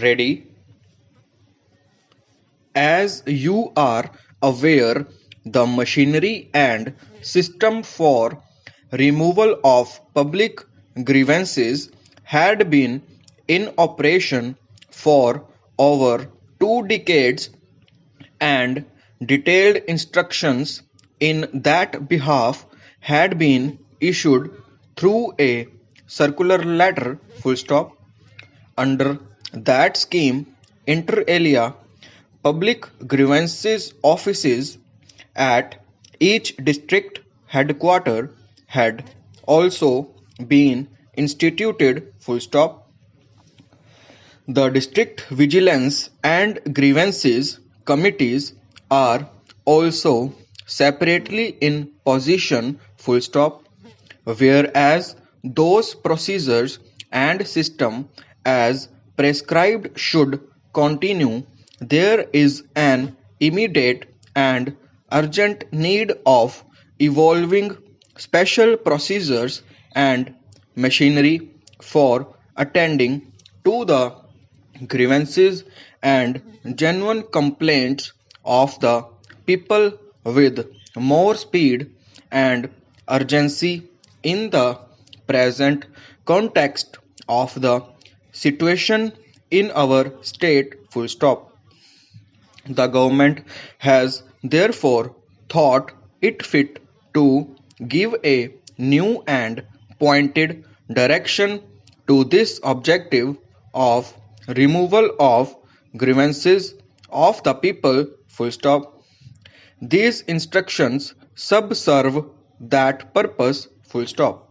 Ready? As you are aware, the machinery and system for removal of public grievances had been in operation for over 2 decades, and detailed instructions in that behalf had been issued through a circular letter. Full stop. Under that scheme, inter alia, public grievances offices at each district headquarter had also been instituted. Full stop. The district vigilance and grievances committees are also separately in position. Full stop. Whereas those procedures and system as prescribed should continue, there is an immediate and urgent need of evolving special procedures and machinery for attending to the grievances and genuine complaints of the people with more speed and urgency in the present context of the situation in our state. Full stop. The government has therefore thought it fit to give a new and pointed direction to this objective of removal of grievances of the people. Full stop. These instructions subserve that purpose. Full stop.